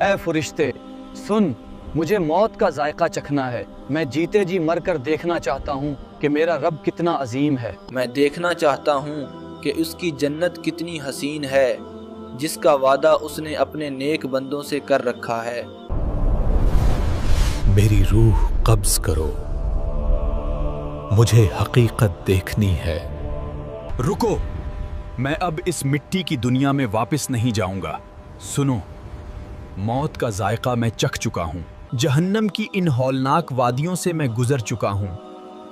اے فرشتے سن، مجھے موت کا ذائقہ چکھنا ہے، میں جیتے جی مر کر دیکھنا چاہتا ہوں کہ میرا رب کتنا عظیم ہے۔ میں دیکھنا چاہتا ہوں کہ اس کی جنت کتنی حسین ہے جس کا وعدہ اس نے اپنے نیک بندوں سے کر رکھا ہے۔ میری روح قبض کرو، مجھے حقیقت دیکھنی ہے۔ رکو، میں اب اس مٹی کی دنیا میں واپس نہیں جاؤں گا۔ سنو، موت کا ذائقہ میں چکھ چکا ہوں، جہنم کی ان ہولناک وادیوں سے میں گزر چکا ہوں،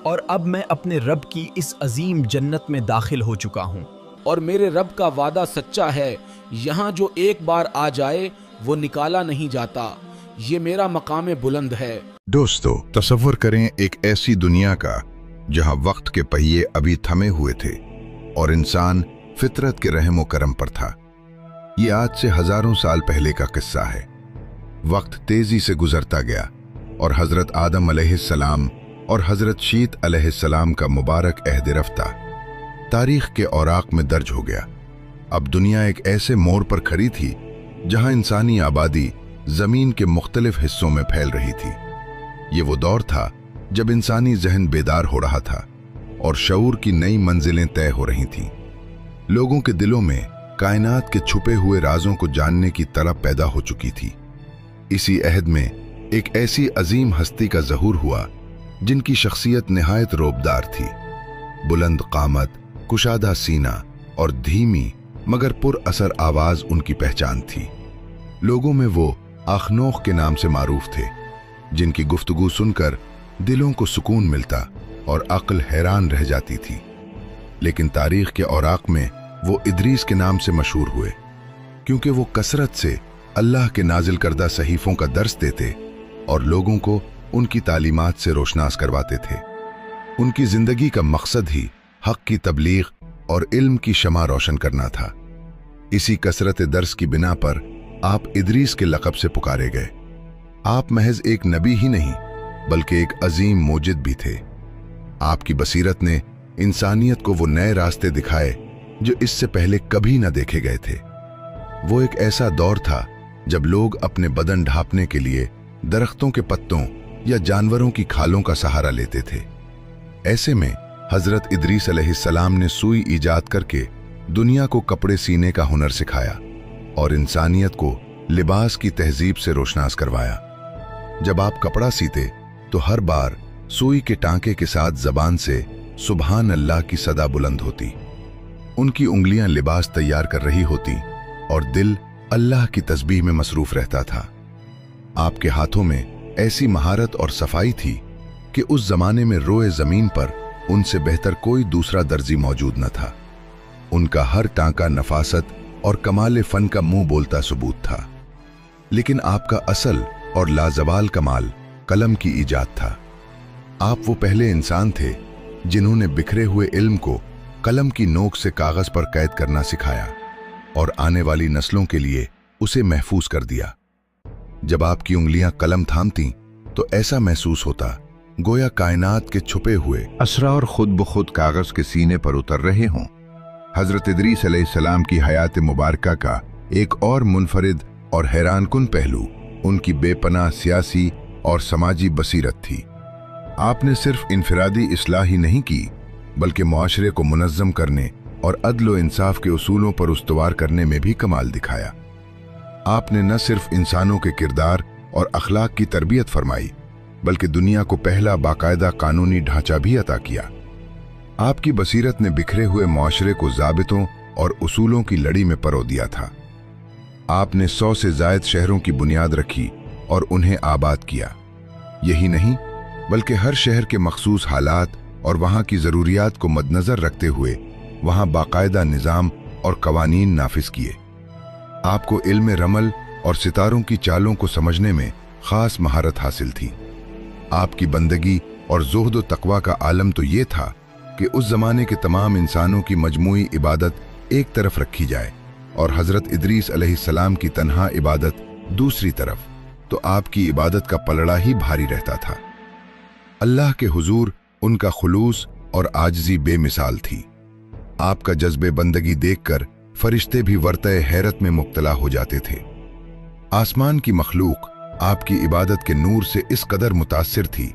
اور اب میں اپنے رب کی اس عظیم جنت میں داخل ہو چکا ہوں۔ اور میرے رب کا وعدہ سچا ہے، یہاں جو ایک بار آ جائے وہ نکالا نہیں جاتا، یہ میرا مقام بلند ہے۔ دوستو، تصور کریں ایک ایسی دنیا کا جہاں وقت کے پہیے ابھی تھمے ہوئے تھے اور انسان فطرت کے رحم و کرم پر تھا۔ یہ آج سے ہزاروں سال پہلے کا قصہ ہے۔ وقت تیزی سے گزرتا گیا اور حضرت آدم علیہ السلام اور حضرت شیت علیہ السلام کا مبارک عہد رفتہ تاریخ کے اوراق میں درج ہو گیا۔ اب دنیا ایک ایسے موڑ پر کھڑی تھی جہاں انسانی آبادی زمین کے مختلف حصوں میں پھیل رہی تھی۔ یہ وہ دور تھا جب انسانی ذہن بیدار ہو رہا تھا اور شعور کی نئی منزلیں طے ہو رہی تھیں۔ لوگوں کے دلوں میں کائنات کے چھپے ہوئے رازوں کو جاننے کی طلب پیدا ہو چکی تھی۔ اسی عہد میں ایک ایسی عظیم ہستی کا ظہور ہوا جن کی شخصیت نہایت روبدار تھی۔ بلند قامت، کشادہ سینہ اور دھیمی مگر پر اثر آواز ان کی پہچان تھی۔ لوگوں میں وہ آخنوخ کے نام سے معروف تھے، جن کی گفتگو سن کر دلوں کو سکون ملتا اور عقل حیران رہ جاتی تھی۔ لیکن تاریخ کے اوراق میں وہ ادریس کے نام سے مشہور ہوئے، کیونکہ وہ کثرت سے اللہ کے نازل کردہ صحیفوں کا درس دیتے اور لوگوں کو ان کی تعلیمات سے روشناس کرواتے تھے۔ ان کی زندگی کا مقصد ہی حق کی تبلیغ اور علم کی شمع روشن کرنا تھا۔ اسی کثرت درس کی بنا پر آپ ادریس کے لقب سے پکارے گئے۔ آپ محض ایک نبی ہی نہیں بلکہ ایک عظیم موجد بھی تھے۔ آپ کی بصیرت نے انسانیت کو وہ نئے راستے دکھائے جو اس سے پہلے کبھی نہ دیکھے گئے تھے۔ وہ ایک ایسا دور تھا جب لوگ اپنے بدن ڈھانپنے کے لیے درختوں کے پتوں یا جانوروں کی کھالوں کا سہارا لیتے تھے۔ ایسے میں حضرت ادریس علیہ السلام نے سوئی ایجاد کر کے دنیا کو کپڑے سینے کا ہنر سکھایا اور انسانیت کو لباس کی تہذیب سے روشناس کروایا۔ جب آپ کپڑا سیتے تو ہر بار سوئی کے ٹانکے کے ساتھ زبان سے سبحان اللہ کی صدا بلند ہوتی۔ ان کی انگلیاں لباس تیار کر رہی ہوتی اور دل اللہ کی تسبیح میں مصروف رہتا تھا۔ آپ کے ہاتھوں میں ایسی مہارت اور صفائی تھی کہ اس زمانے میں روئے زمین پر ان سے بہتر کوئی دوسرا درزی موجود نہ تھا۔ ان کا ہر ٹانکا نفاست اور کمال فن کا منہ بولتا ثبوت تھا۔ لیکن آپ کا اصل اور لازوال کمال قلم کی ایجاد تھا۔ آپ وہ پہلے انسان تھے جنہوں نے بکھرے ہوئے علم کو قلم کی نوک سے کاغذ پر قید کرنا سکھایا اور آنے والی نسلوں کے لیے اسے محفوظ کر دیا۔ جب آپ کی انگلیاں قلم تھامتیں تو ایسا محسوس ہوتا گویا کائنات کے چھپے ہوئے اسرار خود بخود کاغذ کے سینے پر اتر رہے ہوں۔ حضرت ادریس علیہ السلام کی حیات مبارکہ کا ایک اور منفرد اور حیران کن پہلو ان کی بے پناہ سیاسی اور سماجی بصیرت تھی۔ آپ نے صرف انفرادی اصلاح ہی نہیں کی بلکہ معاشرے کو منظم کرنے اور عدل و انصاف کے اصولوں پر استوار کرنے میں بھی کمال دکھایا۔ آپ نے نہ صرف انسانوں کے کردار اور اخلاق کی تربیت فرمائی بلکہ دنیا کو پہلا باقاعدہ قانونی ڈھانچہ بھی عطا کیا۔ آپ کی بصیرت نے بکھرے ہوئے معاشرے کو ضابطوں اور اصولوں کی لڑی میں پرو دیا تھا۔ آپ نے 100 سے زائد شہروں کی بنیاد رکھی اور انہیں آباد کیا۔ یہی نہیں بلکہ ہر شہر کے مخصوص حالات اور وہاں کی ضروریات کو مد نظر رکھتے ہوئے وہاں باقاعدہ نظام اور قوانین نافذ کیے۔ آپ کو علم رمل اور ستاروں کی چالوں کو سمجھنے میں خاص مہارت حاصل تھی۔ آپ کی بندگی اور زہد و تقوی کا عالم تو یہ تھا کہ اس زمانے کے تمام انسانوں کی مجموعی عبادت ایک طرف رکھی جائے اور حضرت ادریس علیہ السلام کی تنہا عبادت دوسری طرف، تو آپ کی عبادت کا پلڑا ہی بھاری رہتا تھا۔ اللہ کے حضور ان کا خلوص اور عاجزی بے مثال تھی۔ آپ کا جذبے بندگی دیکھ کر فرشتے بھی ورطۂ حیرت میں مبتلا ہو جاتے تھے۔ आसमान की मखलूक आपकी इबादत के नूर से इस कदर मुतासिर थी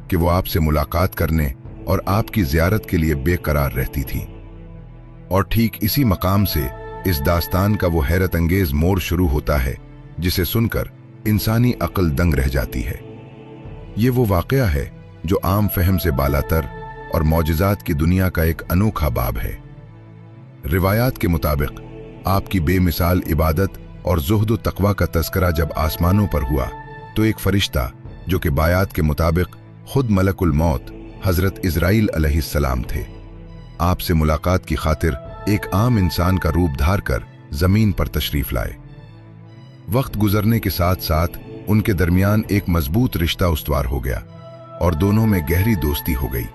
कि वो आपसे मुलाकात करने और आपकी ज़ियारत के लिए बेकरार रहती थी। और ठीक इसी मकाम से इस दास्तान का वो हैरत अंगेज मोड़ शुरू होता है जिसे सुनकर इंसानी अक्ल दंग रह जाती है। ये वो वाक़या है जो आम फहम से बालातर और मौजिज़ात की दुनिया का एक अनोखा बाब है। रिवायात के मुताबिक आपकी बेमिसाल इबादत और ज़ुहद व तक़वा का तज़किरा जब आसमानों पर हुआ तो एक फरिश्ता जो कि बायात के मुताबिक खुद मलकुल मौत हज़रत इज़राइल अलैहिस्सलाम थे, आपसे मुलाकात की खातिर एक आम इंसान का रूप धार कर ज़मीन पर तशरीफ़ लाए। वक्त गुजरने के साथ साथ उनके दरमियान एक मजबूत रिश्ता उस्तवार हो गया और दोनों में गहरी दोस्ती हो गई।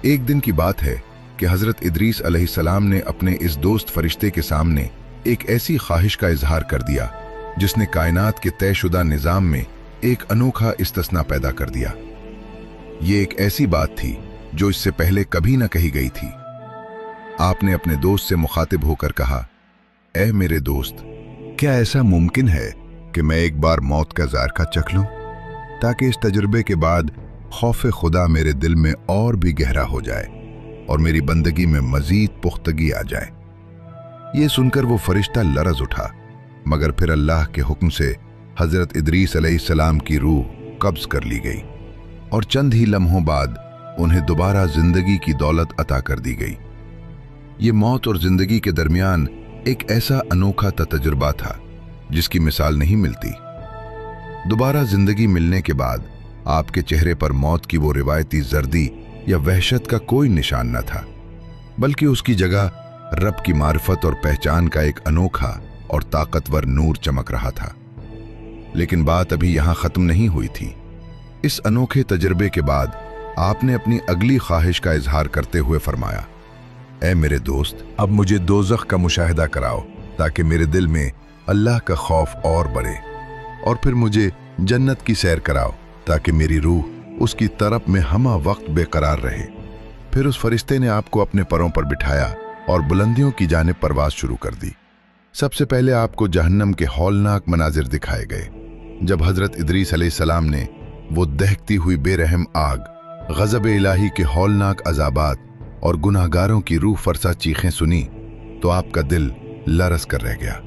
एक दिन की बात है कि हज़रत इदरीस अलैहिस्सलाम ने अपने इस दोस्त फरिश्ते के सामने एक ऐसी ख्वाहिश का इजहार कर दिया जिसने कायनात के तयशुदा निज़ाम में एक अनोखा इस्तिस्ना पैदा कर दिया। ये एक ऐसी बात थी जो इससे पहले कभी न कही गई थी। आपने अपने दोस्त से मुखातिब होकर कहा, ऐ मेरे दोस्त, क्या ऐसा मुमकिन है कि मैं एक बार मौत का ज़ायक़ा चख लूं ताकि इस तजुर्बे के बाद खौफ खुदा मेरे दिल में और भी गहरा हो जाए और मेरी बंदगी में मजीद पुख्तगी आ जाए। ये सुनकर वो फरिश्ता लरज़ उठा, मगर फिर अल्लाह के हुक्म से हज़रत इदरीस अलैहिस्सलाम की रूह कब्ज़ कर ली गई और चंद ही लम्हों बाद उन्हें दोबारा जिंदगी की दौलत अता कर दी गई। ये मौत और जिंदगी के दरमियान एक ऐसा अनोखा तजुर्बा था जिसकी मिसाल नहीं मिलती। दोबारा जिंदगी मिलने के बाद आपके चेहरे पर मौत की वो रिवायती जर्दी या वहशत का कोई निशान न था, बल्कि उसकी जगह रब की मारिफत और पहचान का एक अनोखा और ताकतवर नूर चमक रहा था। लेकिन बात अभी यहां खत्म नहीं हुई थी। इस अनोखे तजुर्बे के बाद आपने अपनी अगली ख्वाहिश का इजहार करते हुए फरमाया, ऐ मेरे दोस्त, अब मुझे दोज़ख का मुशाहिदा कराओ ताकि मेरे दिल में अल्लाह का खौफ और बढ़े, और फिर मुझे जन्नत की सैर कराओ ताकि मेरी रूह उसकी तरफ में हमा वक्त बेकरार रहे। फिर उस फरिश्ते ने आपको अपने परों पर बिठाया और बुलंदियों की जानिब परवाज़ शुरू कर दी। सबसे पहले आपको जहन्नम के हौलनाक मनाजिर दिखाए गए। जब हज़रत इदरीस अलैहिस्सलाम ने वो दहकती हुई बेरहम आग, गज़ब इलाही के हौलनाक अज़ाबात और गुनाहगारों की रूह फरसा चीखें सुनी तो आपका दिल लरज़ कर रह गया।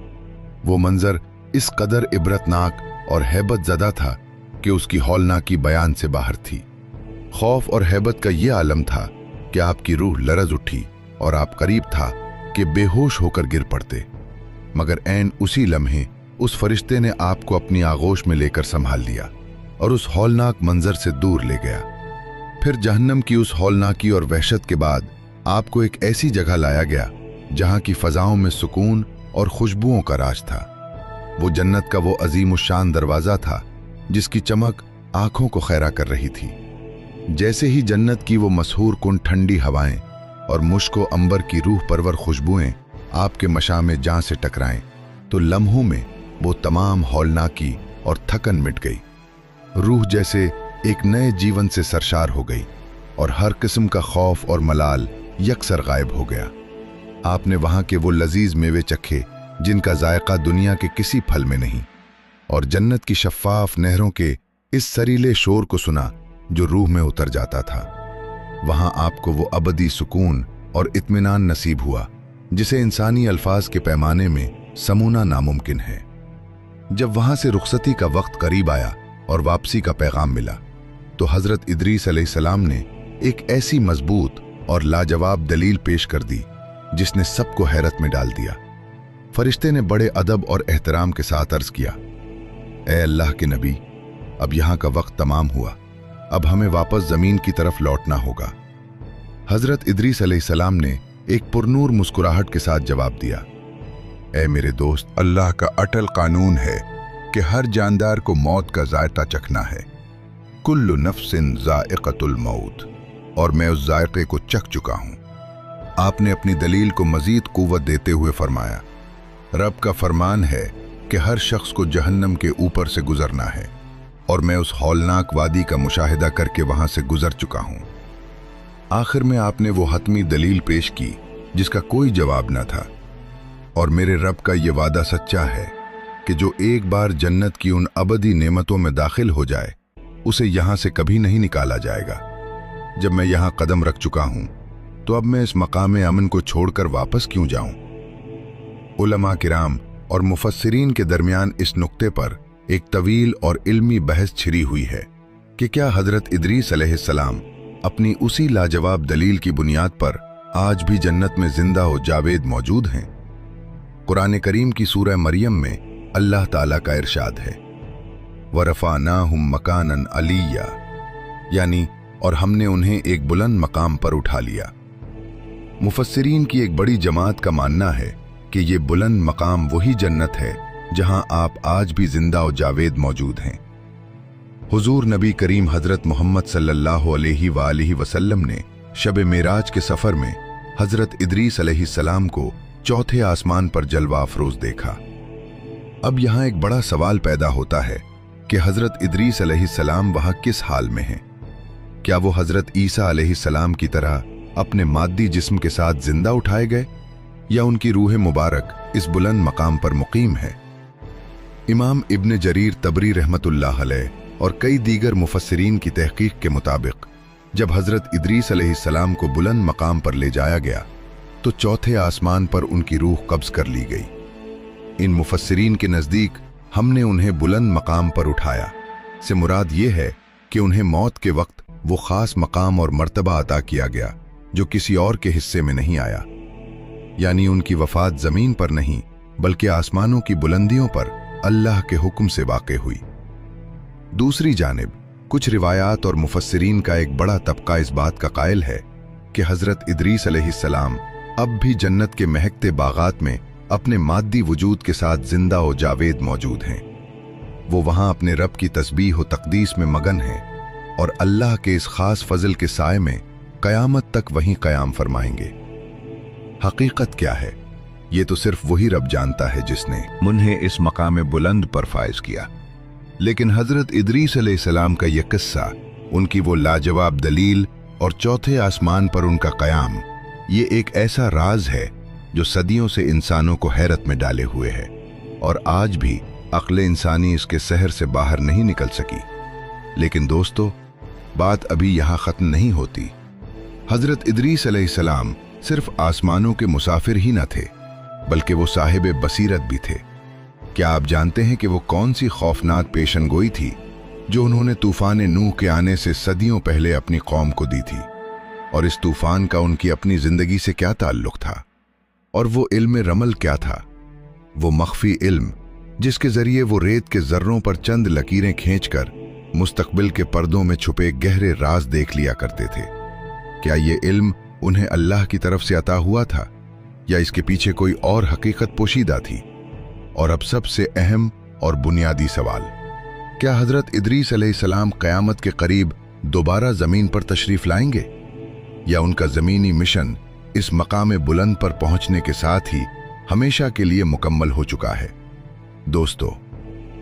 वो मंजर इस कदर इबरतनाक और हैबत ज़दा था कि उसकी हौलनाकी बयान से बाहर थी। खौफ और हैबत का ये आलम था कि आपकी रूह लरज़ उठी और आप करीब था कि बेहोश होकर गिर पड़ते, मगर ऐन उसी लम्हे उस फरिश्ते ने आपको अपनी आगोश में लेकर संभाल लिया और उस हौलनाक मंजर से दूर ले गया। फिर जहन्नम की उस हौलनाकी और वहशत के बाद आपको एक ऐसी जगह लाया गया जहां की फजाओं में सुकून और खुशबुओं का राज था। वो जन्नत का वो अजीमुशान दरवाज़ा था जिसकी चमक आंखों को खैरा कर रही थी। जैसे ही जन्नत की वो मशहूर कुन ठंडी हवाएं और मुश्को अंबर की रूह परवर खुशबुएं आपके मशामे जान से टकराएं तो लम्हों में वो तमाम हौलनाकी और थकन मिट गई। रूह जैसे एक नए जीवन से सरशार हो गई और हर किस्म का खौफ और मलाल यकसर गायब हो गया। आपने वहां के वो लजीज मेवे चखे जिनका जायका दुनिया के किसी फल में नहीं, और जन्नत की शफ़ाफ नहरों के इस सरीले शोर को सुना जो रूह में उतर जाता था। वहां आपको वो अबदी सुकून और इत्मीनान नसीब हुआ जिसे इंसानी अल्फाज के पैमाने में समूना नामुमकिन है। जब वहां से रुखसती का वक्त करीब आया और वापसी का पैगाम मिला तो हज़रत इदरीस अलैहिस्सलाम ने एक ऐसी मजबूत और लाजवाब दलील पेश कर दी जिसने सबको हैरत में डाल दिया। फरिश्ते ने बड़े अदब और एहतराम के साथ अर्ज किया, ए अल्लाह के नबी, अब यहाँ का वक्त तमाम हुआ, अब हमें वापस जमीन की तरफ लौटना होगा। हज़रत इदरीस अलैहिस्सलाम ने एक पुरनूर मुस्कुराहट के साथ जवाब दिया, ए मेरे दोस्त, अल्लाह का अटल कानून है कि हर जानदार को मौत का जायका चखना है। कुल्लु नफ्सिन ज़ाइक़तुल मौत, और मैं उस जायके को चख चुका हूं। आपने अपनी दलील को मजीद कुव्वत देते हुए फरमाया, रब का फरमान है कि हर शख्स को जहन्नम के ऊपर से गुजरना है, और मैं उस हौलनाक वादी का मुशाहिदा करके वहां से गुजर चुका हूं। आखिर में आपने वो हतमी दलील पेश की जिसका कोई जवाब न था, और मेरे रब का ये वादा सच्चा है कि जो एक बार जन्नत की उन अबदी नेमतों में दाखिल हो जाए उसे यहां से कभी नहीं निकाला जाएगा। जब मैं यहां कदम रख चुका हूं तो अब मैं इस मकाम अमन को छोड़कर वापस क्यों जाऊं? उलमा किराम और मुफस्सिरीन के दरमियान इस नुक्ते पर एक तवील और इल्मी बहस छिड़ी हुई है कि क्या हजरत इदरीस अलैहिस्सलाम अपनी उसी लाजवाब दलील की बुनियाद पर आज भी जन्नत में जिंदा और जावेद मौजूद हैं। कुरान करीम की सूरह मरियम में अल्लाह ताला का इरशाद है, वरफ़ानाहुम मकानन अलिया, यानी और हमने उन्हें एक बुलंद मकाम पर उठा लिया। मुफस्सिरीन की एक बड़ी जमात का मानना है कि ये बुलंद मकाम वही जन्नत है जहां आप आज भी जिंदा और जावेद मौजूद हैं। हुजूर नबी करीम हजरत मोहम्मद सल्लल्लाहु अलैहि वसल्लम ने शब मेराज के सफर में हजरत इदरीस अलैहिस्सलाम को चौथे आसमान पर जलवा अफरोज देखा। अब यहां एक बड़ा सवाल पैदा होता है कि हजरत इदरीस अलैहिस्सलाम वहां किस हाल में हैं? क्या वो हजरत ईसा अलैहिस्सलाम की तरह अपने माद्दी जिस्म के साथ जिंदा उठाए गए, या उनकी रूह मुबारक इस बुलंद मकाम पर मुकीम है? इमाम इब्न जरीर तबरी रहमतुल्लाह अलैह और कई दीगर मुफस्सिरीन की तहकीक के मुताबिक जब हजरत इदरीस अलैहिस्सलाम को बुलंद मकाम पर ले जाया गया तो चौथे आसमान पर उनकी रूह कब्ज कर ली गई। इन मुफस्सिरीन के नज़दीक हमने उन्हें बुलंद मकाम पर उठाया से मुराद ये है कि उन्हें मौत के वक्त वो खास मकाम और मर्तबा अता किया गया जो किसी और के हिस्से में नहीं आया, यानी उनकी वफात जमीन पर नहीं बल्कि आसमानों की बुलंदियों पर अल्लाह के हुक्म से वाक़े हुई। दूसरी जानिब कुछ रिवायात और मुफस्सिरीन का एक बड़ा तबका इस बात का कायल है कि हजरत इदरीस अलैहिस्सलाम अब भी जन्नत के महकते बागात में अपने माद्दी वजूद के साथ जिंदा और जावेद मौजूद हैं। वो वहां अपने रब की तस्बीह और तकदीस में मगन हैं और अल्लाह के इस खास फजल के साए में कयामत तक वहीं कयाम फरमाएंगे। हकीकत क्या है ये तो सिर्फ वही रब जानता है जिसने उन्हें इस मकाम बुलंद पर फाइज किया। लेकिन हजरत इदरीस अलैहिस्सलाम का यह किस्सा, उनकी वो लाजवाब दलील और चौथे आसमान पर उनका कयाम, ये एक ऐसा राज है जो सदियों से इंसानों को हैरत में डाले हुए है और आज भी अक्ल इंसानी इसके सहर से बाहर नहीं निकल सकी। लेकिन दोस्तों, बात अभी यहाँ खत्म नहीं होती। हजरत इदरीस अलैहिस्सलाम सिर्फ आसमानों के मुसाफिर ही न थे बल्कि वो साहिब बसीरत भी थे। क्या आप जानते हैं कि वो कौन सी खौफनाक पेशन गोई थी जो उन्होंने तूफान नूह के आने से सदियों पहले अपनी कौम को दी थी? और इस तूफान का उनकी अपनी जिंदगी से क्या ताल्लुक था? और वो इल्म रमल क्या था? वो मख्फी इल्म जिसके जरिए वो रेत के जर्रों पर चंद लकीरें खींचकर मुस्तकबिल के पर्दों में छुपे गहरे राज देख लिया करते थे। क्या ये इल्म उन्हें अल्लाह की तरफ से अता हुआ था या इसके पीछे कोई और हकीकत पोशीदा थी? और अब सबसे अहम और बुनियादी सवाल, क्या हजरत इदरीस अलैहिस्सलाम क़यामत के करीब दोबारा जमीन पर तशरीफ लाएंगे या उनका जमीनी मिशन इस मकाम बुलंद पर पहुंचने के साथ ही हमेशा के लिए मुकम्मल हो चुका है? दोस्तों,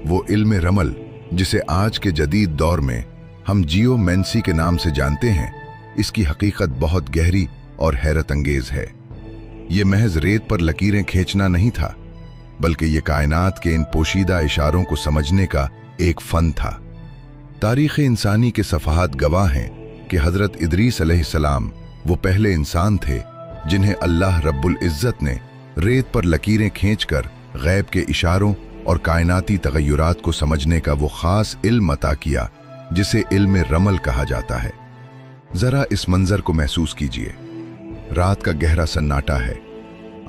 वो इल्म रमल जिसे आज के जदीद दौर में हम जियोमेंसी के नाम से जानते हैं, इसकी हकीकत बहुत गहरी और हैरत अंगेज है। ये महज रेत पर लकीरें खींचना नहीं था बल्कि ये कायनात के इन पोशीदा इशारों को समझने का एक फन था। तारीख़ इंसानी के सफ़हात गवाह हैं कि हज़रत इदरीस अलैहिस्सलाम वो पहले इंसान थे जिन्हें अल्लाह रब्बुल इज़्ज़त ने रेत पर लकीरें खींचकर गैब के इशारों और कायनाती तगय्युरात को समझने का वो ख़ास इल्म अता किया जिसे इल्म रमल कहा जाता है। ज़रा इस मंज़र को महसूस कीजिए। रात का गहरा सन्नाटा है,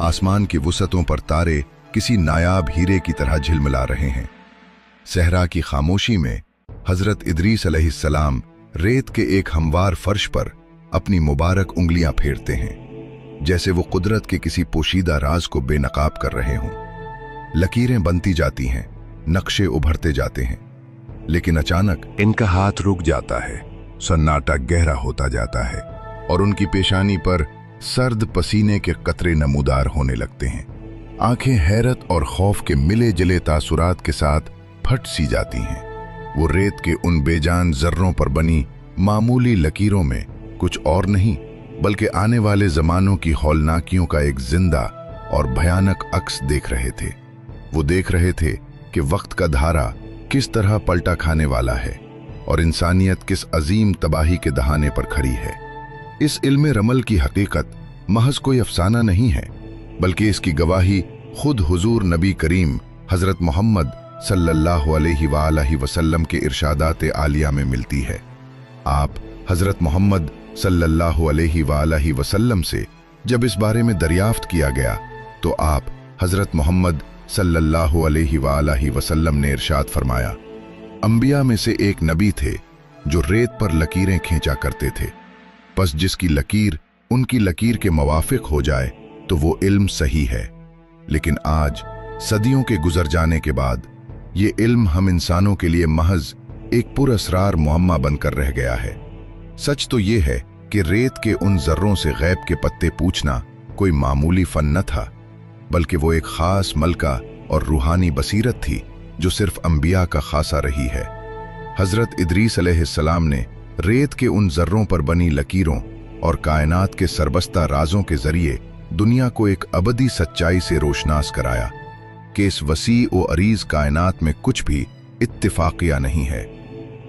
आसमान की वुसअतों पर तारे किसी नायाब हीरे की तरह झिलमिला रहे हैं। सहरा की खामोशी में हजरत इदरीस अलैहिस्सलाम रेत के एक हमवार फर्श पर अपनी मुबारक उंगलियां फेरते हैं, जैसे वो कुदरत के किसी पोशीदा राज को बेनकाब कर रहे हों। लकीरें बनती जाती हैं, नक्शे उभरते जाते हैं, लेकिन अचानक इनका हाथ रुक जाता है, सन्नाटा गहरा होता जाता है और उनकी पेशानी पर सर्द पसीने के कतरे नमूदार होने लगते हैं। आंखें हैरत और खौफ के मिले जिले तासुरात के साथ फट सी जाती हैं। वो रेत के उन बेजान जर्रों पर बनी मामूली लकीरों में कुछ और नहीं बल्कि आने वाले जमानों की हौलनाकियों का एक जिंदा और भयानक अक्स देख रहे थे। वो देख रहे थे कि वक्त का धारा किस तरह पलटा खाने वाला है और इंसानियत किस अजीम तबाही के दहाने पर खड़ी है। इस इल्म रमल की हकीकत महज कोई अफसाना नहीं है, बल्कि इसकी गवाही खुद हुजूर नबी करीम हजरत मोहम्मद सल्लल्लाहु अलैहि वसल्लम के इरशादात आलिया में मिलती है। आप हजरत मोहम्मद सल्लल्लाहु अलैहि वसल्लम से जब इस बारे में दरियाफ्त किया गया तो आप हजरत मोहम्मद सल्लल्लाहु अलैहि वसल्लम ने इरशाद फरमाया, अंबिया में से एक नबी थे जो रेत पर लकीरें खींचा करते थे, बस जिसकी लकीर उनकी लकीर के मुवाफिक हो जाए तो वो इल्म सही है। लेकिन आज सदियों के गुजर जाने के बाद ये इल्म हम इंसानों के लिए महज एक पुरअसरार मुअम्मा बनकर रह गया है। सच तो ये है कि रेत के उन जर्रों से गैब के पत्ते पूछना कोई मामूली फन न था, बल्कि वो एक खास मलका और रूहानी बसीरत थी जो सिर्फ अंबिया का खासा रही है। हजरत इदरीस अलैहिस्सलाम ने रेत के उन जर्रों पर बनी लकीरों और कायनात के सरबस्ता राजों के जरिए दुनिया को एक अबदी सच्चाई से रोशनास कराया कि इस वसी व अरीज कायनात में कुछ भी इत्तिफाकिया नहीं है।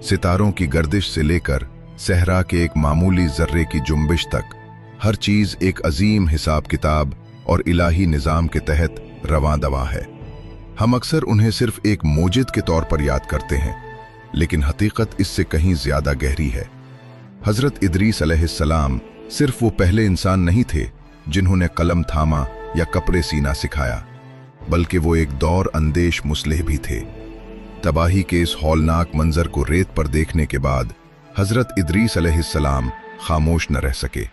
सितारों की गर्दिश से लेकर सहरा के एक मामूली जर्रे की जुम्बिश तक हर चीज एक अजीम हिसाब किताब और इलाही निजाम के तहत रवां दवा है। हम अक्सर उन्हें सिर्फ एक मोजिद के तौर पर याद करते हैं, लेकिन हकीकत इससे कहीं ज्यादा गहरी है। हजरत इदरीस अलैहिस्सलाम सिर्फ वो पहले इंसान नहीं थे जिन्होंने कलम थामा या कपड़े सीना सिखाया, बल्कि वो एक दौर अंदेश मुस्लिह भी थे। तबाही के इस हौलनाक मंजर को रेत पर देखने के बाद हजरत इदरीस अलैहिस्सलाम खामोश न रह सके।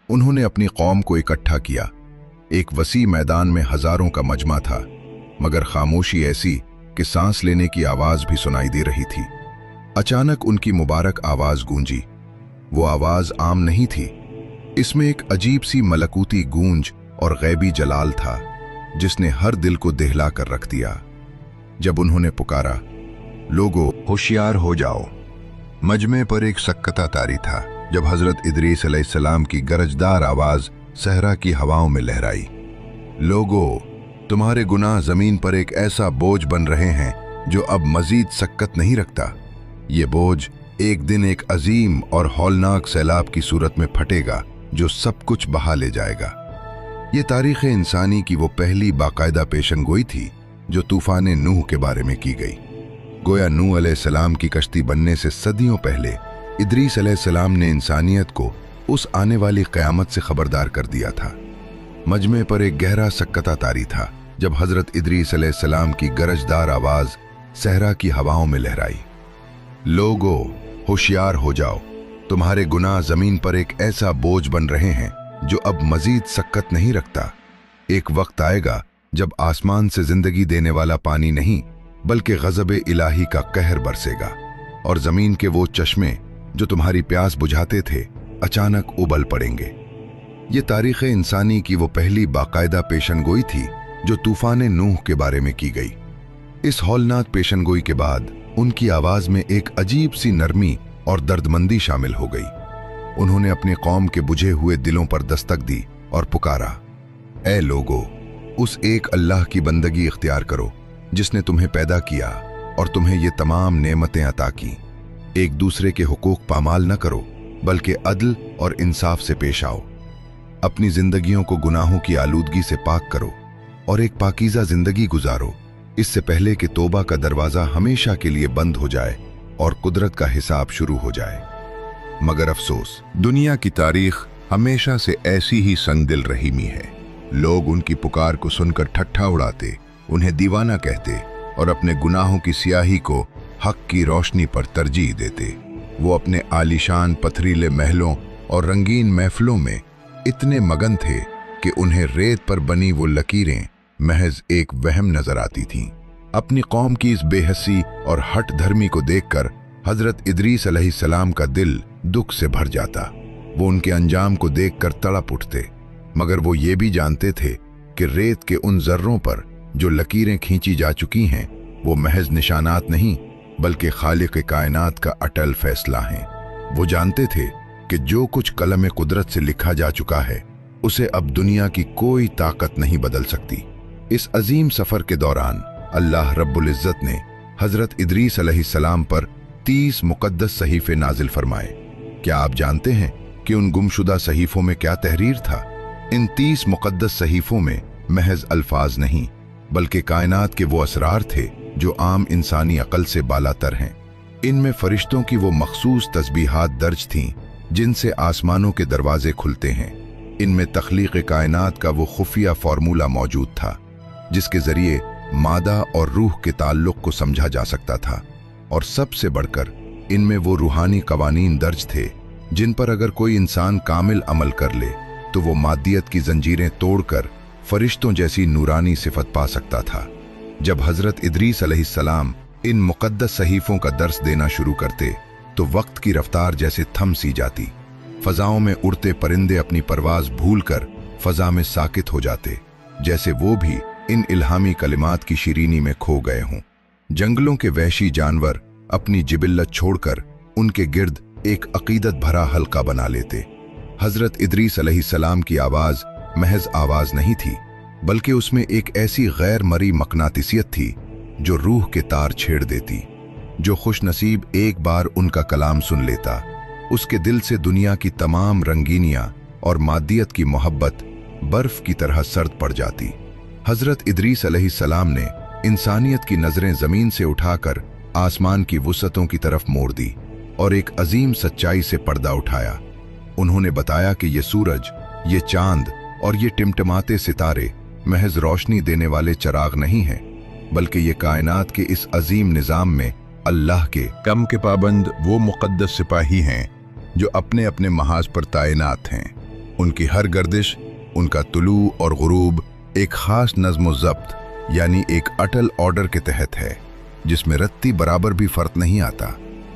उन्होंने अपनी कौम को इकट्ठा किया। एक वसी मैदान में हजारों का मजमा था, मगर खामोशी ऐसी कि सांस लेने की आवाज भी सुनाई दे रही थी। अचानक उनकी मुबारक आवाज गूंजी। वो आवाज आम नहीं थी, इसमें एक अजीब सी मलकूती गूंज और गैबी जलाल था जिसने हर दिल को दहला कर रख दिया। जब उन्होंने पुकारा, लोगो होशियार हो जाओ, मजमे पर एक सक्कता तारी था। जब हजरत इदरीस अलैहिस्सलाम की गरजदार आवाज सहरा की हवाओं में लहराई, लोगो तुम्हारे गुनाह जमीन पर एक ऐसा बोझ बन रहे हैं जो अब मजीद सक्कत नहीं रखता। ये बोझ एक दिन एक अजीम और हौलनाक सैलाब की सूरत में फटेगा जो सब कुछ बहा ले जाएगा। ये तारीख़ इंसानी की वो पहली बाकायदा पेशनगोई थी जो तूफान नूह के बारे में की गई। गोया नूह अलैहिस्सलाम की कश्ती बनने से सदियों पहले इदरीस अलैहिस्सलाम ने इंसानियत को उस आने वाली क़यामत से खबरदार कर दिया था। मजमे पर एक गहरा सक्कता तारी था जब हजरत इदरीस अलैहिस्सलाम की गरजदार आवाज सहरा की हवाओं में लहराई, लोगो होशियार हो जाओ, तुम्हारे गुनाह जमीन पर एक ऐसा बोझ बन रहे हैं जो अब मजीद सक्कत नहीं रखता। एक वक्त आएगा जब आसमान से जिंदगी देने वाला पानी नहीं बल्कि गज़ब इलाही का कहर बरसेगा और जमीन के वो चश्मे जो तुम्हारी प्यास बुझाते थे अचानक उबल पड़ेंगे। ये तारीख़ इंसानी की वो पहली बाकायदा पेशनगोई थी जो तूफान नूह के बारे में की गई। इस हौलनाक पेशनगोई के बाद उनकी आवाज में एक अजीब सी नरमी और दर्दमंदी शामिल हो गई। उन्होंने अपने कौम के बुझे हुए दिलों पर दस्तक दी और पुकारा, ए लोगो, उस एक अल्लाह की बंदगी इख्तियार करो जिसने तुम्हें पैदा किया और तुम्हें ये तमाम नेमतें अता की। एक दूसरे के हुकूक पामाल न करो बल्कि अदल और इंसाफ से पेश आओ। अपनी जिंदगियों को गुनाहों की आलूदगी से पाक करो और एक पाकीज़ा जिंदगी गुजारो, इससे पहले कि तौबा का दरवाजा हमेशा के लिए बंद हो जाए और कुदरत का हिसाब शुरू हो जाए। मगर अफसोस, दुनिया की तारीख हमेशा से ऐसी ही संगदिल रहीमी है। लोग उनकी पुकार को सुनकर ठट्ठा उड़ाते, उन्हें दीवाना कहते और अपने गुनाहों की स्याही को हक की रोशनी पर तरजीह देते। वो अपने आलीशान पथरीले महलों और रंगीन महफिलों में इतने मगन थे कि उन्हें रेत पर बनी वो लकीरें महज एक वहम नजर आती थीं। अपनी कौम की इस बेहसी और हट धर्मी को देखकर हजरत इदरीस अलैहिस्सलाम का दिल दुख से भर जाता। वो उनके अंजाम को देखकर तड़प उठते, मगर वो ये भी जानते थे कि रेत के उन जर्रों पर जो लकीरें खींची जा चुकी हैं वो महज निशानात नहीं बल्कि खालिक कायनात का अटल फैसला हैं। वो जानते थे कि जो कुछ कलम कुदरत से लिखा जा चुका है उसे अब दुनिया की कोई ताकत नहीं बदल सकती। इस अजीम सफर के दौरान अल्लाह रब्बुल इज़्ज़त ने हजरत इदरीस अलैहिस्सलाम पर 30 मुकद्दस सहीफे नाजिल फरमाए। क्या आप जानते हैं कि उन गुमशुदा सहीफों में क्या तहरीर था? इन 30 मुकद्दस सहीफों में महज अल्फाज नहीं बल्कि कायनात के वो असरार थे जो आम इंसानी अकल से बालातर हैं। इनमें फरिश्तों की वो मखसूस तस्बीहात दर्ज थीं जिनसे आसमानों के दरवाजे खुलते हैं। इनमें तख्लीक़ कायनात का वो खुफिया फार्मूला मौजूद था जिसके जरिए मादा और रूह के ताल्लुक़ को समझा जा सकता था, और सबसे बढ़कर इनमें वो रूहानी कवानीन दर्ज थे जिन पर अगर कोई इंसान कामिल अमल कर ले तो वो मादियत की जंजीरें तोड़कर फरिश्तों जैसी नूरानी सिफत पा सकता था। जब हजरत इदरीस अलैहिस्सलाम इन मुकद्दस सहीफों का दर्स देना शुरू करते तो वक्त की रफ्तार जैसे थम सी जाती। फजाओं में उड़ते परिंदे अपनी परवाज भूलकर फजा में साकित हो जाते, जैसे वो भी इन इल्हामी कलिमात की शिरीनी में खो गए हों। जंगलों के वहशी जानवर अपनी जिबिल्लत छोड़कर उनके गिर्द एक अकीदत भरा हल्का बना लेते। हजरत इदरीस अलैहिस्सलाम की आवाज महज आवाज नहीं थी बल्कि उसमें एक ऐसी गैर मरी मकनातिसियत थी जो रूह के तार छेड़ देती। जो खुश नसीब एक बार उनका कलाम सुन लेता उसके दिल से दुनिया की तमाम रंगीनियां और मादियत की मोहब्बत बर्फ की तरह सर्द पड़ जाती। हजरत इदरीस अलैहिस्सलाम ने इंसानियत की नजरें जमीन से उठाकर आसमान की वुसअतों की तरफ मोड़ दी और एक अजीम सच्चाई से पर्दा उठाया। उन्होंने बताया कि ये सूरज, ये चांद और ये टिमटिमाते सितारे महज रोशनी देने वाले चिराग नहीं हैं बल्कि ये कायनात के इस अजीम निजाम में अल्लाह के कम के पाबंद वो मुकद्दस सिपाही हैं जो अपने अपने महाज पर तैनात हैं। उनकी हर गर्दिश, उनका तुलू और गुरूब एक खास नज़्म ज़ब्त यानी एक अटल ऑर्डर के तहत है जिसमें रत्ती बराबर भी फर्क नहीं आता।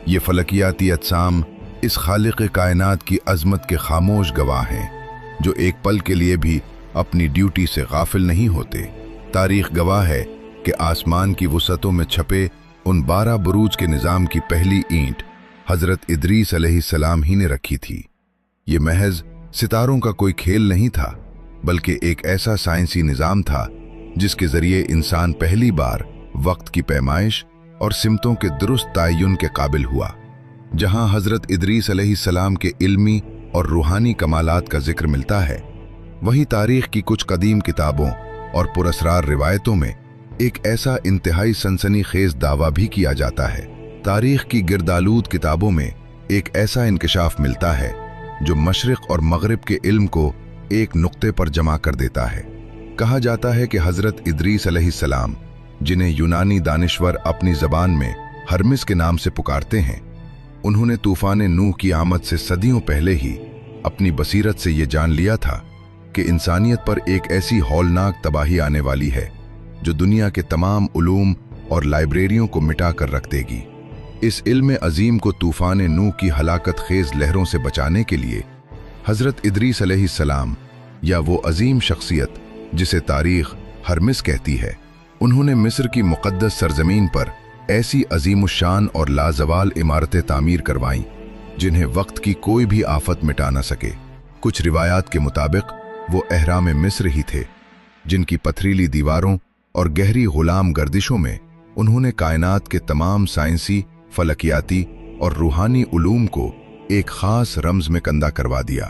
ये फलकियाती अजसाम इस खालिक़ कायनात की अजमत के खामोश गवाह हैं जो एक पल के लिए भी अपनी ड्यूटी से गाफिल नहीं होते। तारीख गवाह है कि आसमान की वुसअतों में छपे उन 12 बुरूज के निज़ाम की पहली ईंट हजरत इदरीस अलैहिस्सलाम ही ने रखी थी। ये महज सितारों का कोई खेल नहीं था बल्कि एक ऐसा साइंसी निज़ाम था जिसके जरिए इंसान पहली बार वक्त की पैमाइश और सिमतों के दुरुस्त तयन के काबिल हुआ। जहां हजरत इदरीस अलैहिस्सलाम के इल्मी और रूहानी कमालात का जिक्र मिलता है, वहीं तारीख की कुछ कदीम किताबों और पुरअसरार रिवायतों में एक ऐसा इंतहाई सनसनीखेज दावा भी किया जाता है। तारीख की गिरदालूद किताबों में एक ऐसा इंकशाफ मिलता है जो मशरिक और मगरिब के इल्म को एक नुक्ते पर जमा कर देता है। कहा जाता है कि हजरत इदरीस अलैहिस्सलाम, जिन्हें यूनानी दानिश्वर अपनी जबान में हर्मिस के नाम से पुकारते हैं, उन्होंने तूफान नूह की आमद से सदियों पहले ही अपनी बसीरत से ये जान लिया था कि इंसानियत पर एक ऐसी हौलनाक तबाही आने वाली है जो दुनिया के तमाम उलूम और लाइब्रेरियों को मिटा कर रख देगी। इस इल्म अजीम को तूफान नूह की हलाकत खेज लहरों से बचाने के लिए हजरत इदरीस अलैहिस्सलाम, या वो अजीम शख्सियत जिसे तारीख हर्मिस कहती है, उन्होंने मिस्र की मुक़द्दस सरजमीन पर ऐसी अजीमुशान और लाजवाल इमारतें तामीर करवाईं जिन्हें वक्त की कोई भी आफत मिटा न सके। कुछ रिवायात के मुताबिक वो अहराम मिस्र ही थे जिनकी पथरीली दीवारों और गहरी गुलाम गर्दिशों में उन्होंने कायनात के तमाम साइंसी, फलकियाती और रूहानी उलूम को एक खास रमज में कंदा करवा दिया।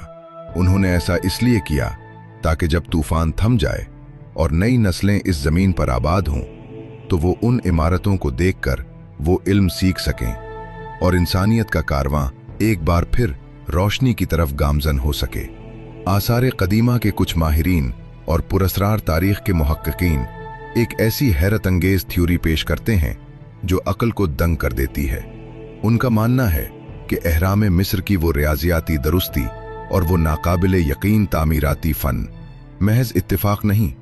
उन्होंने ऐसा इसलिए किया ताकि जब तूफान थम जाए और नई नस्लें इस जमीन पर आबाद हों तो वो उन इमारतों को देखकर वो इल्म सीख सकें और इंसानियत का कारवां एक बार फिर रोशनी की तरफ गामजन हो सके। आसार कदीमा के कुछ माहिरीन और पुरअसरार तारीख के मुहक्किकीन एक ऐसी हैरत अंगेज थ्योरी पेश करते हैं जो अक्ल को दंग कर देती है। उनका मानना है कि अहराम मिस्र की वो रियाजियाती दुरुस्ती और वो नाकाबिले यकीन तामीराती फन महज इत्तिफाक नहीं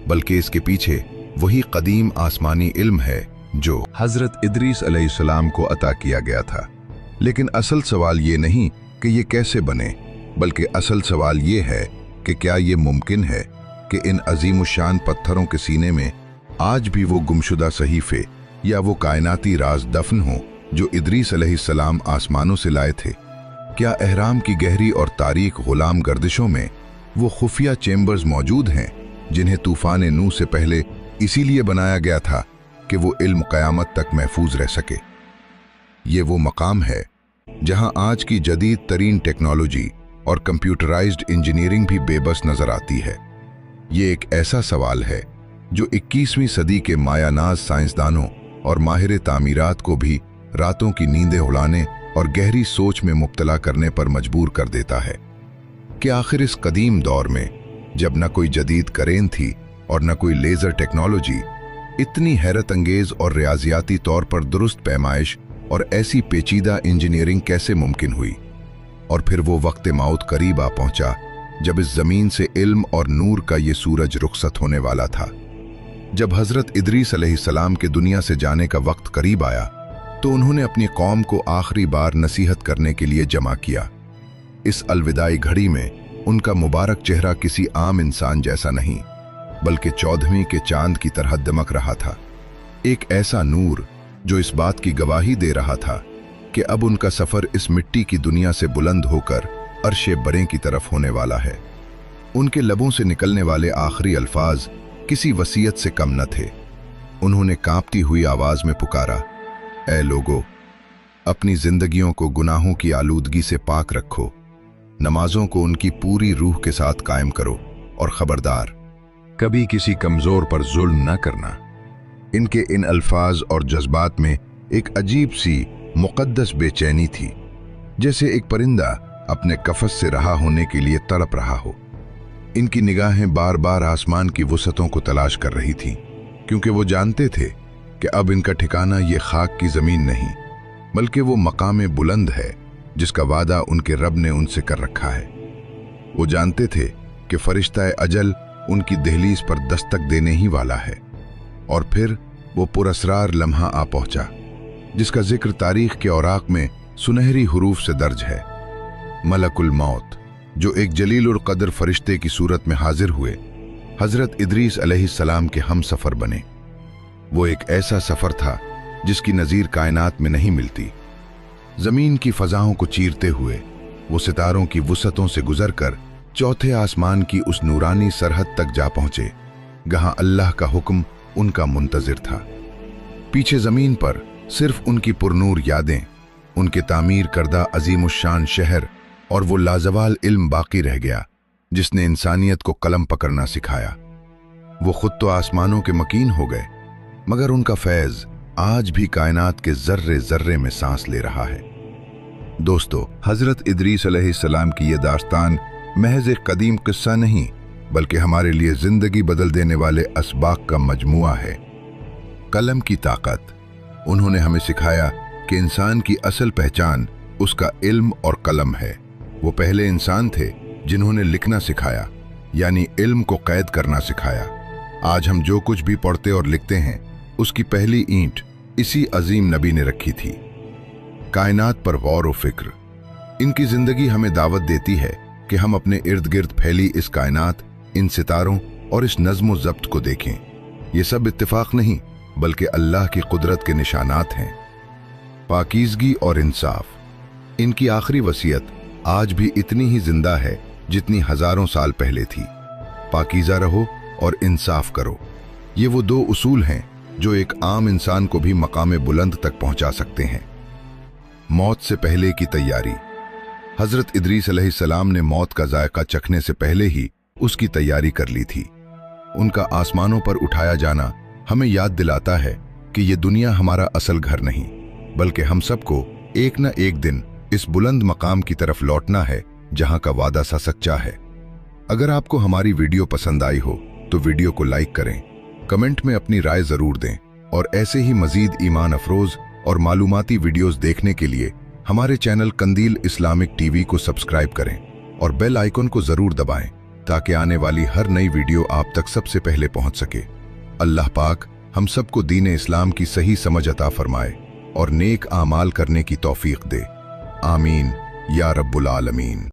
बल्कि इसके पीछे वही कदीम आसमानी इल्म है जो हजरत इदरीस अलैहिस्सलाम को अता किया गया था। लेकिन असल सवाल ये नहीं कि ये कैसे बने, बल्कि असल सवाल ये है कि क्या ये मुमकिन है कि इन अजीमुशान पत्थरों के सीने में आज भी वो गुमशुदा सहीफे या वो कायनाती राज दफन हो जो इदरीस अलैहिस्सलाम आसमानों से लाए थे। क्या अहराम की गहरी और तारीक गुलाम गर्दिशों में वो खुफिया चेम्बर्स मौजूद हैं जिन्हें तूफान नूह से पहले इसीलिए बनाया गया था कि वो इल्म क़यामत तक महफूज रह सके। ये वो मकाम है जहां आज की जदीद तरीन टेक्नोलॉजी और कंप्यूटराइज्ड इंजीनियरिंग भी बेबस नजर आती है। ये एक ऐसा सवाल है जो 21वीं सदी के मायानाज साइंसदानों और माहिर तामीरात को भी रातों की नींदें उड़ाने और गहरी सोच में मुब्तला करने पर मजबूर कर देता है कि आखिर इस कदीम दौर में, जब न कोई जदीद करेन थी और न कोई लेज़र टेक्नोलॉजी, इतनी हैरत अंगेज और रियाजियाती तौर पर दुरुस्त पैमाइश और ऐसी पेचीदा इंजीनियरिंग कैसे मुमकिन हुई। और फिर वो वक्त मौत करीब आ पहुंचा जब इस जमीन से इल्म और नूर का ये सूरज रुखसत होने वाला था। जब हजरत इदरीस अलैहिस्सलाम के दुनिया से जाने का वक्त करीब आया तो उन्होंने अपनी कौम को आखिरी बार नसीहत करने के लिए जमा किया। इस अलविदाई घड़ी में उनका मुबारक चेहरा किसी आम इंसान जैसा नहीं, बल्कि 14वीं के चांद की तरह दमक रहा था। एक ऐसा नूर जो इस बात की गवाही दे रहा था कि अब उनका सफर इस मिट्टी की दुनिया से बुलंद होकर अर्शे बरें की तरफ होने वाला है। उनके लबों से निकलने वाले आखिरी अल्फाज किसी वसीयत से कम न थे। उन्होंने कांपती हुई आवाज में पुकारा, ऐ लोगो, अपनी जिंदगियों को गुनाहों की आलूदगी से पाक रखो, नमाजों को उनकी पूरी रूह के साथ कायम करो, और खबरदार, कभी किसी कमजोर पर जुल्म न करना। इनके इन अल्फाज और जज्बात में एक अजीब सी मुक़द्दस बेचैनी थी, जैसे एक परिंदा अपने कफस से रहा होने के लिए तड़प रहा हो। इनकी निगाहें बार बार आसमान की वुसअतों को तलाश कर रही थीं, क्योंकि वो जानते थे कि अब इनका ठिकाना ये खाक की जमीन नहीं, बल्कि वो मकाम बुलंद है जिसका वादा उनके रब ने उनसे कर रखा है। वो जानते थे कि फरिश्ता अजल उनकी दहलीज पर दस्तक देने ही वाला है। और फिर वो पुरअसरार लम्हा आ पहुंचा जिसका जिक्र तारीख के औराक में सुनहरी हुरूफ से दर्ज है। मलकुल मौत, जो एक जलील कदर फरिश्ते की सूरत में हाजिर हुए, हजरत इदरीस अलैहिस्सलाम के हम सफर बने। वो एक ऐसा सफर था जिसकी नज़ीर कायनात में नहीं मिलती। जमीन की फजाओं को चीरते हुए वो सितारों की वुसअतों से गुजरकर चौथे आसमान की उस नूरानी सरहद तक जा पहुंचे जहां अल्लाह का हुक्म उनका मुंतजिर था। पीछे जमीन पर सिर्फ उनकी पुरनूर यादें, उनके तामीर करदा अजीमुशान शहर और वो लाजवाल इल्म बाकी रह गया जिसने इंसानियत को कलम पकड़ना सिखाया। वो खुद तो आसमानों के मकीन हो गए, मगर उनका फैज आज भी कायनात के जर्रे जर्रे में सांस ले रहा है। दोस्तों, हजरत इदरीस अलैहिस्सलाम की यह दास्तान महज एक कदीम किस्सा नहीं, बल्कि हमारे लिए जिंदगी बदल देने वाले असबाक का मजमुआ है। कलम की ताकत। उन्होंने हमें सिखाया कि इंसान की असल पहचान उसका इल्म और कलम है। वो पहले इंसान थे जिन्होंने लिखना सिखाया, यानी इल्म को कैद करना सिखाया। आज हम जो कुछ भी पढ़ते और लिखते हैं उसकी पहली ईंट इसी अजीम नबी ने रखी थी। कायनात पर गौर व फिक्र। इनकी जिंदगी हमें दावत देती है कि हम अपने इर्द गिर्द फैली इस कायनात, इन सितारों और इस नज़्म ज़ब्त को देखें। ये सब इत्तेफाक नहीं, बल्कि अल्लाह की कुदरत के निशानात हैं। पाकीज़गी और इंसाफ। इनकी आखिरी वसीयत आज भी इतनी ही जिंदा है जितनी हजारों साल पहले थी। पाकीज़ा रहो और इंसाफ करो। ये वो दो उसूल हैं जो एक आम इंसान को भी मकाम बुलंद तक पहुंचा सकते हैं। मौत से पहले की तैयारी। हजरत इदरीस अलैहिस्सलाम ने मौत का जायका चखने से पहले ही उसकी तैयारी कर ली थी। उनका आसमानों पर उठाया जाना हमें याद दिलाता है कि ये दुनिया हमारा असल घर नहीं, बल्कि हम सबको एक न एक दिन इस बुलंद मकाम की तरफ लौटना है जहां का वादा सा सच्चा है। अगर आपको हमारी वीडियो पसंद आई हो तो वीडियो को लाइक करें, कमेंट में अपनी राय जरूर दें, और ऐसे ही मजीद ईमान अफरोज और मालूमाती वीडियोस देखने के लिए हमारे चैनल कंदील इस्लामिक टीवी को सब्सक्राइब करें और बेल आइकन को जरूर दबाएं ताकि आने वाली हर नई वीडियो आप तक सबसे पहले पहुंच सके। अल्लाह पाक हम सबको दीन इस्लाम की सही समझ अता फरमाए और नेक आमाल करने की तौफीक दे। आमीन या रब्बुल आलमीन।